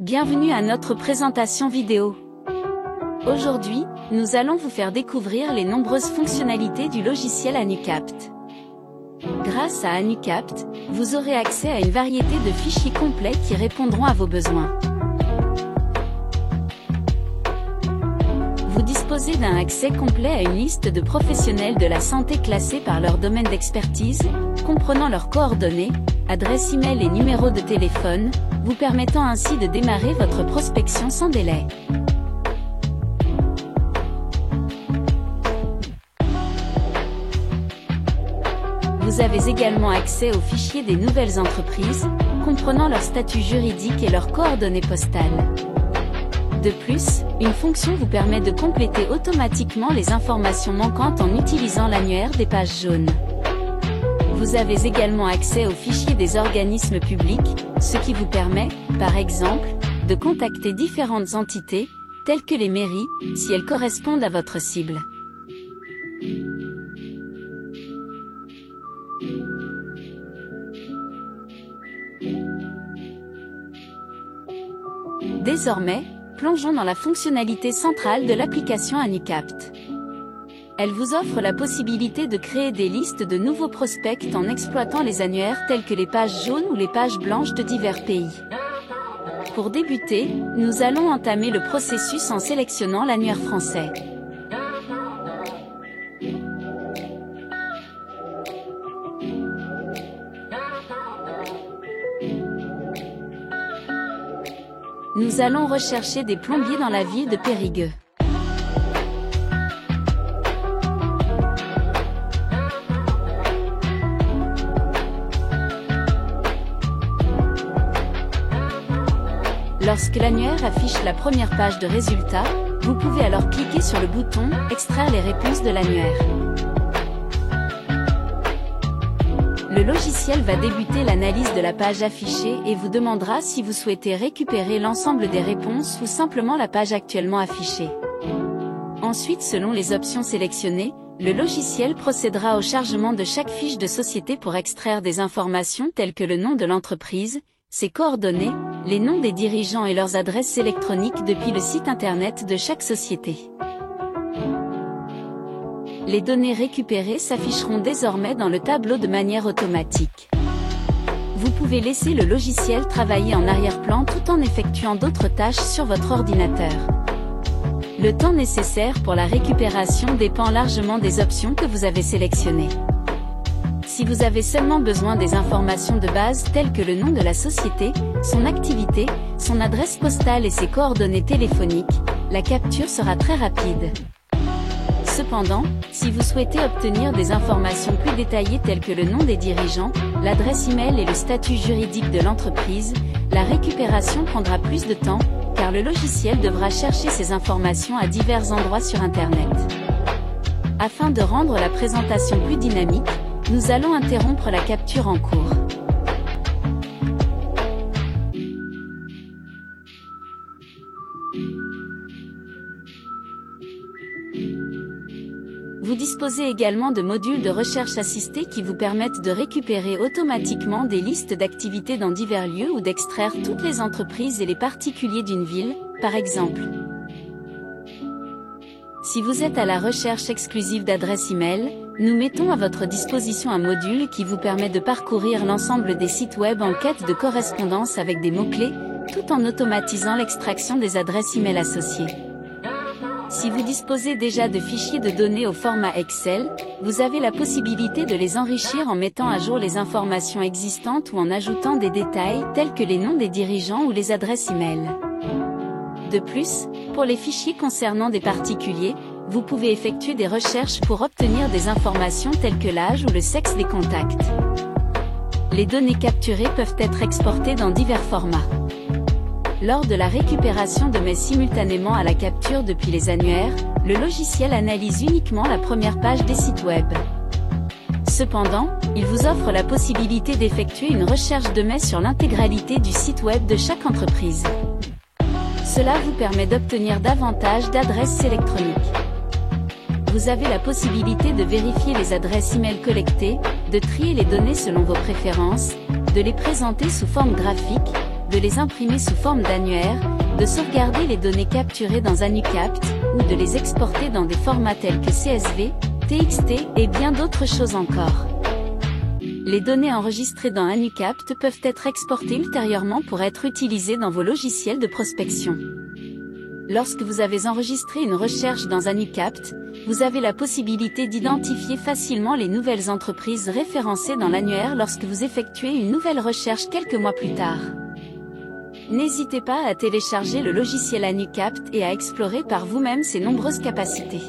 Bienvenue à notre présentation vidéo. Aujourd'hui, nous allons vous faire découvrir les nombreuses fonctionnalités du logiciel AnyCapt. Grâce à AnyCapt, vous aurez accès à une variété de fichiers complets qui répondront à vos besoins. Vous disposez d'un accès complet à une liste de professionnels de la santé classés par leur domaine d'expertise, comprenant leurs coordonnées, adresse email et numéro de téléphone, vous permettant ainsi de démarrer votre prospection sans délai. Vous avez également accès aux fichiers des nouvelles entreprises, comprenant leur statut juridique et leurs coordonnées postales. De plus, une fonction vous permet de compléter automatiquement les informations manquantes en utilisant l'annuaire des pages jaunes. Vous avez également accès aux fichiers des organismes publics, ce qui vous permet, par exemple, de contacter différentes entités, telles que les mairies, si elles correspondent à votre cible. Désormais, plongeons dans la fonctionnalité centrale de l'application AnyCapt. Elle vous offre la possibilité de créer des listes de nouveaux prospects en exploitant les annuaires tels que les pages jaunes ou les pages blanches de divers pays. Pour débuter, nous allons entamer le processus en sélectionnant l'annuaire français. Nous allons rechercher des plombiers dans la ville de Périgueux. Lorsque l'annuaire affiche la première page de résultats, vous pouvez alors cliquer sur le bouton « Extraire les réponses de l'annuaire ». Le logiciel va débuter l'analyse de la page affichée et vous demandera si vous souhaitez récupérer l'ensemble des réponses ou simplement la page actuellement affichée. Ensuite, selon les options sélectionnées, le logiciel procédera au chargement de chaque fiche de société pour extraire des informations telles que le nom de l'entreprise, ses coordonnées, les noms des dirigeants et leurs adresses électroniques depuis le site internet de chaque société. Les données récupérées s'afficheront désormais dans le tableau de manière automatique. Vous pouvez laisser le logiciel travailler en arrière-plan tout en effectuant d'autres tâches sur votre ordinateur. Le temps nécessaire pour la récupération dépend largement des options que vous avez sélectionnées. Si vous avez seulement besoin des informations de base telles que le nom de la société, son activité, son adresse postale et ses coordonnées téléphoniques, la capture sera très rapide. Cependant, si vous souhaitez obtenir des informations plus détaillées telles que le nom des dirigeants, l'adresse email et le statut juridique de l'entreprise, la récupération prendra plus de temps, car le logiciel devra chercher ces informations à divers endroits sur Internet. Afin de rendre la présentation plus dynamique, nous allons interrompre la capture en cours. Vous disposez également de modules de recherche assistée qui vous permettent de récupérer automatiquement des listes d'activités dans divers lieux ou d'extraire toutes les entreprises et les particuliers d'une ville, par exemple. Si vous êtes à la recherche exclusive d'adresses email, nous mettons à votre disposition un module qui vous permet de parcourir l'ensemble des sites web en quête de correspondance avec des mots-clés, tout en automatisant l'extraction des adresses email associées. Si vous disposez déjà de fichiers de données au format Excel, vous avez la possibilité de les enrichir en mettant à jour les informations existantes ou en ajoutant des détails tels que les noms des dirigeants ou les adresses email. De plus, pour les fichiers concernant des particuliers, vous pouvez effectuer des recherches pour obtenir des informations telles que l'âge ou le sexe des contacts. Les données capturées peuvent être exportées dans divers formats. Lors de la récupération de mails simultanément à la capture depuis les annuaires, le logiciel analyse uniquement la première page des sites web. Cependant, il vous offre la possibilité d'effectuer une recherche de mails sur l'intégralité du site web de chaque entreprise. Cela vous permet d'obtenir davantage d'adresses électroniques. Vous avez la possibilité de vérifier les adresses email collectées, de trier les données selon vos préférences, de les présenter sous forme graphique, de les imprimer sous forme d'annuaire, de sauvegarder les données capturées dans AnyCapt, ou de les exporter dans des formats tels que CSV, TXT, et bien d'autres choses encore. Les données enregistrées dans AnyCapt peuvent être exportées ultérieurement pour être utilisées dans vos logiciels de prospection. Lorsque vous avez enregistré une recherche dans AnyCapt, vous avez la possibilité d'identifier facilement les nouvelles entreprises référencées dans l'annuaire lorsque vous effectuez une nouvelle recherche quelques mois plus tard. N'hésitez pas à télécharger le logiciel AnyCapt et à explorer par vous-même ses nombreuses capacités.